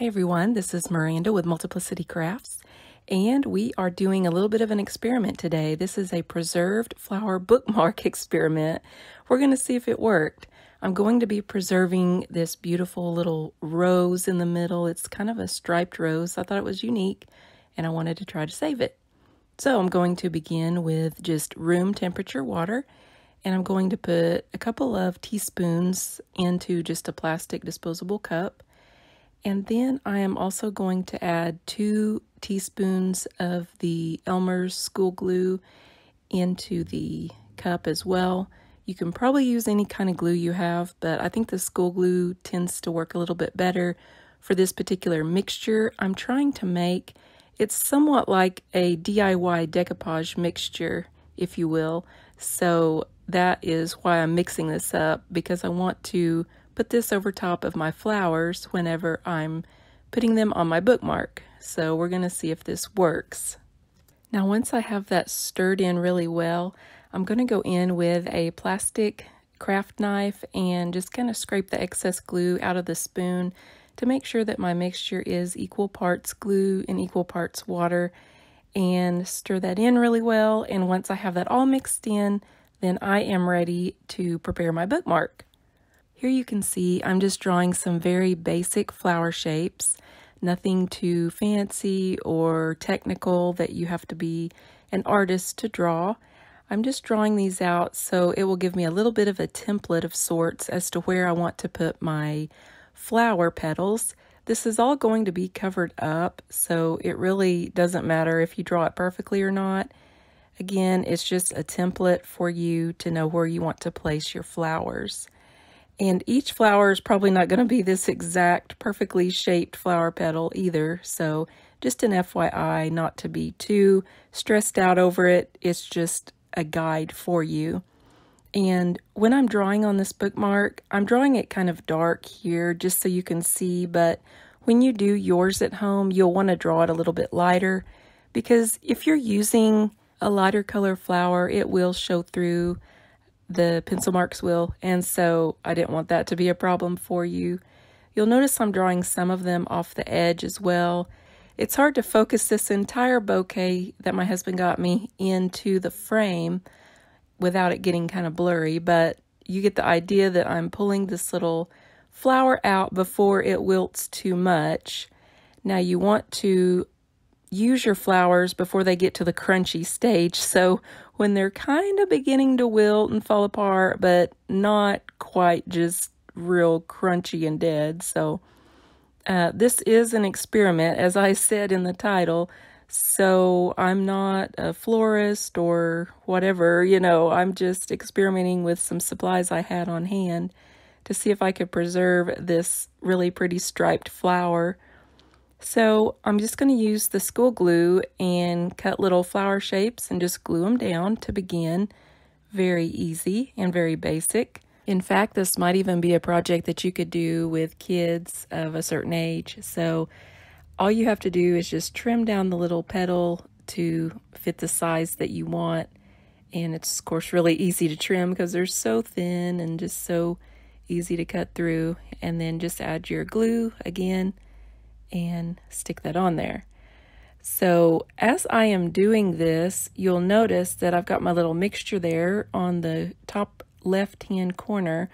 Hi everyone, this is Miranda with Multiplicity Crafts, and we are doing a little bit of an experiment today. This is a preserved flower bookmark experiment. We're going to see if it worked. I'm going to be preserving this beautiful little rose in the middle. It's kind of a striped rose. I thought it was unique, and I wanted to try to save it. So I'm going to begin with just room temperature water, and I'm going to put a couple of teaspoons into just a plastic disposable cup. And then I am also going to add 2 teaspoons of the Elmer's school glue into the cup as well. You can probably use any kind of glue you have, but I think the school glue tends to work a little bit better for this particular mixture. I'm trying to make, it's somewhat like a DIY decoupage mixture, if you will. So that is why I'm mixing this up, because I want to put this over top of my flowers whenever I'm putting them on my bookmark. So we're going to see if this works. Now once I have that stirred in really well, I'm going to go in with a plastic craft knife and just kind of scrape the excess glue out of the spoon to make sure that my mixture is equal parts glue and equal parts water, and stir that in really well. And once I have that all mixed in, then I am ready to prepare my bookmark. Here you can see I'm just drawing some very basic flower shapes, nothing too fancy or technical that you have to be an artist to draw. I'm just drawing these out so it will give me a little bit of a template of sorts as to where I want to put my flower petals. This is all going to be covered up, so it really doesn't matter if you draw it perfectly or not. Again, it's just a template for you to know where you want to place your flowers. And each flower is probably not going to be this exact perfectly shaped flower petal either. So just an FYI, not to be too stressed out over it. It's just a guide for you. And when I'm drawing on this bookmark, I'm drawing it kind of dark here just so you can see. But when you do yours at home, you'll want to draw it a little bit lighter, because if you're using a lighter color flower, it will show through. The pencil marks will, and so I didn't want that to be a problem for you. You'll notice I'm drawing some of them off the edge as well. It's hard to focus this entire bouquet that my husband got me into the frame without it getting kind of blurry, but you get the idea that I'm pulling this little flower out before it wilts too much. Now you want to use your flowers before they get to the crunchy stage, so when they're kind of beginning to wilt and fall apart, but not quite just real crunchy and dead. So this is an experiment, as I said in the title, so I'm not a florist or whatever, you know, I'm just experimenting with some supplies I had on hand to see if I could preserve this really pretty striped flower. So I'm just going to use the school glue and cut little flower shapes and just glue them down to begin. Very easy and very basic. In fact, this might even be a project that you could do with kids of a certain age. So all you have to do is just trim down the little petal to fit the size that you want. And it's, of course, really easy to trim because they're so thin and just so easy to cut through. And then just add your glue again and stick that on there. So as I am doing this, you'll notice that I've got my little mixture there on the top left-hand corner,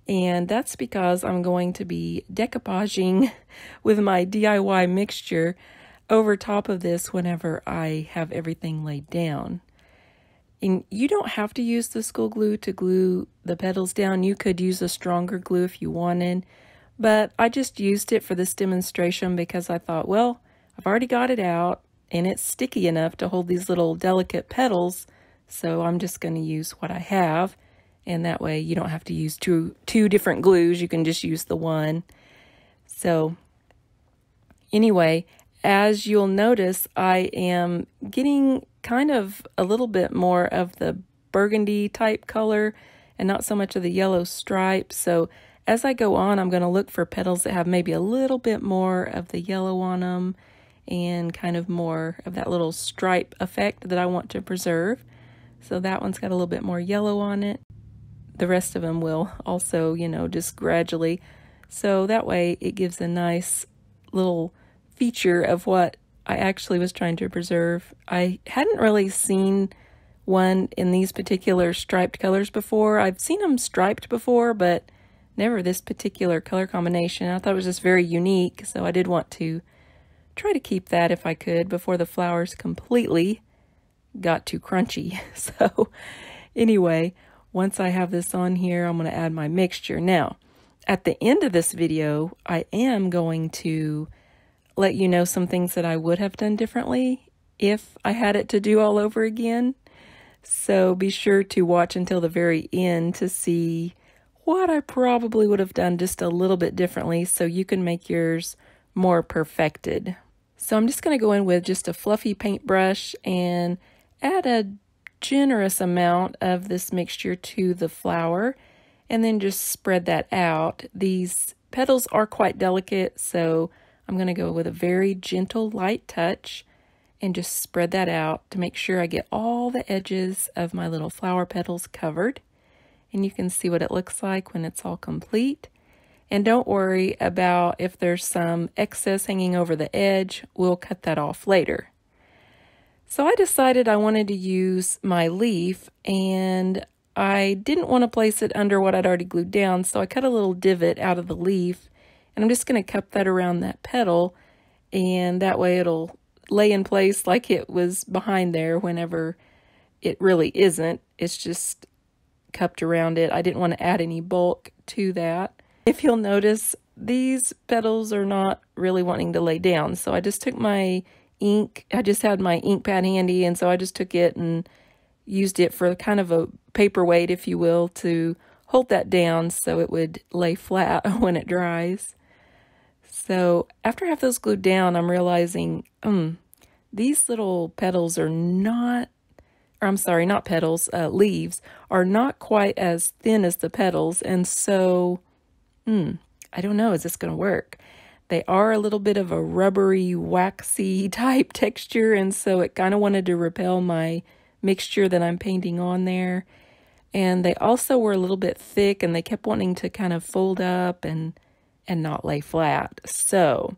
and that's because I'm going to be decoupaging with my DIY mixture over top of this whenever I have everything laid down. And you don't have to use the school glue to glue the petals down. You could use a stronger glue if you wanted, but I just used it for this demonstration because I thought, well, I've already got it out and it's sticky enough to hold these little delicate petals, so I'm just going to use what I have, and that way you don't have to use two different glues. You can just use the one. So anyway, as you'll notice, I am getting kind of a little bit more of the burgundy type color and not so much of the yellow stripe. So as I go on, I'm going to look for petals that have maybe a little bit more of the yellow on them and kind of more of that little stripe effect that I want to preserve. So that one's got a little bit more yellow on it. The rest of them will also, you know, just gradually. So that way it gives a nice little feature of what I actually was trying to preserve. I hadn't really seen one in these particular striped colors before. I've seen them striped before, but never this particular color combination. I thought it was just very unique, so I did want to try to keep that if I could before the flowers completely got too crunchy. So anyway, once I have this on here, I'm going to add my mixture. Now, at the end of this video, I am going to let you know some things that I would have done differently if I had it to do all over again. So be sure to watch until the very end to see what I probably would have done just a little bit differently so you can make yours more perfected. So I'm just going to go in with just a fluffy paintbrush and add a generous amount of this mixture to the flower and then just spread that out. These petals are quite delicate, so I'm going to go with a very gentle, light touch and just spread that out to make sure I get all the edges of my little flower petals covered. And you can see what it looks like when it's all complete. And don't worry about if there's some excess hanging over the edge. We'll cut that off later. So I decided I wanted to use my leaf, and I didn't want to place it under what I'd already glued down, so I cut a little divot out of the leaf, and I'm just going to cup that around that petal, and that way it'll lay in place like it was behind there whenever it really isn't. It's just cupped around it. I didn't want to add any bulk to that. If you'll notice, these petals are not really wanting to lay down, so I just took my ink. I just had my ink pad handy, and so I just took it and used it for kind of a paperweight, if you will, to hold that down so it would lay flat when it dries. So after I have those glued down, I'm realizing these little petals are not, or I'm sorry, not petals, leaves are not quite as thin as the petals, and so I don't know, is this going to work? They are a little bit of a rubbery, waxy type texture, and so it kind of wanted to repel my mixture that I'm painting on there. And they also were a little bit thick, and they kept wanting to kind of fold up and not lay flat. So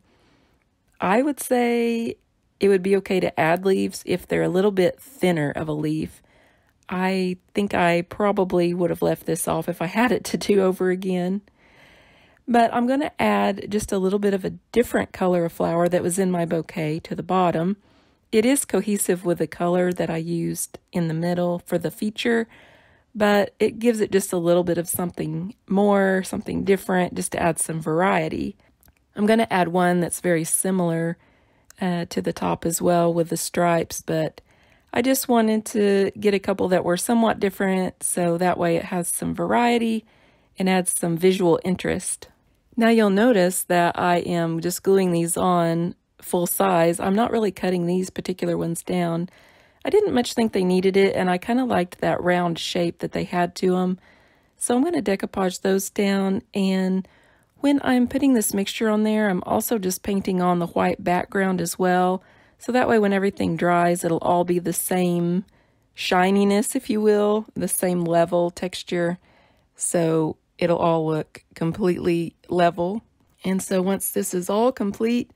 I would say it would be okay to add leaves if they're a little bit thinner of a leaf. I think I probably would have left this off if I had it to do over again. But I'm going to add just a little bit of a different color of flower that was in my bouquet to the bottom. It is cohesive with the color that I used in the middle for the feature, but it gives it just a little bit of something more, something different, just to add some variety. I'm going to add one that's very similar to the top as well with the stripes, but I just wanted to get a couple that were somewhat different, so that way it has some variety and adds some visual interest. Now you'll notice that I am just gluing these on full size. I'm not really cutting these particular ones down. I didn't much think they needed it, and I kind of liked that round shape that they had to them. So I'm going to decoupage those down, and when I'm putting this mixture on there, I'm also just painting on the white background as well. So that way when everything dries, it'll all be the same shininess, if you will, the same level texture. So it'll all look completely level. And so once this is all complete,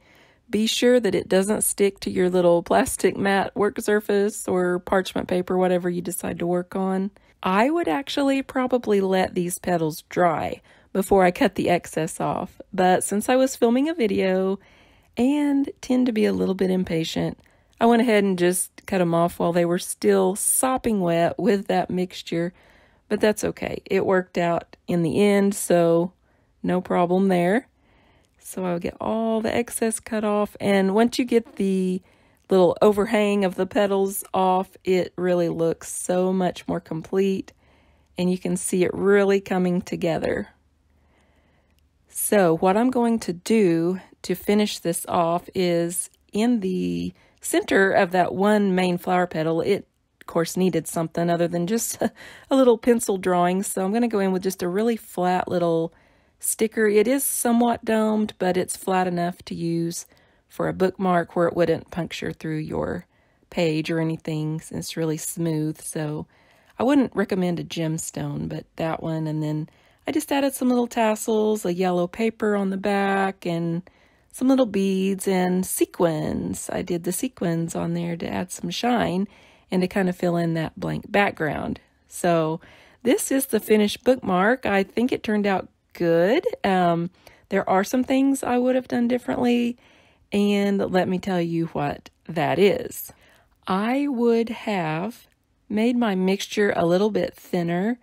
be sure that it doesn't stick to your little plastic mat work surface or parchment paper, whatever you decide to work on. I would actually probably let these petals dry before I cut the excess off. But since I was filming a video and tend to be a little bit impatient, I went ahead and just cut them off while they were still sopping wet with that mixture. But that's okay. It worked out in the end, so no problem there. So I'll get all the excess cut off. And once you get the little overhang of the petals off, it really looks so much more complete. And you can see it really coming together. So what I'm going to do to finish this off is in the center of that one main flower petal, it of course needed something other than just a little pencil drawing, so I'm going to go in with just a really flat little sticker. It is somewhat domed, but it's flat enough to use for a bookmark where it wouldn't puncture through your page or anything, since it's really smooth. So I wouldn't recommend a gemstone, but that one. And then I just added some little tassels, a yellow paper on the back, and some little beads and sequins. I did the sequins on there to add some shine and to kind of fill in that blank background. So this is the finished bookmark. I think it turned out good. There are some things I would have done differently, and let me tell you what that is. I would have made my mixture a little bit thinner,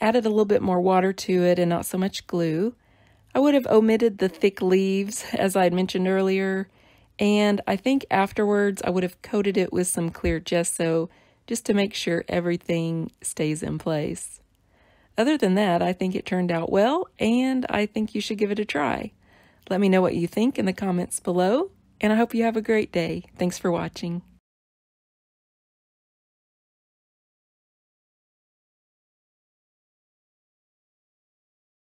added a little bit more water to it and not so much glue. I would have omitted the thick leaves, as I had mentioned earlier, and I think afterwards I would have coated it with some clear gesso just to make sure everything stays in place. Other than that, I think it turned out well, and I think you should give it a try. Let me know what you think in the comments below, and I hope you have a great day. Thanks for watching.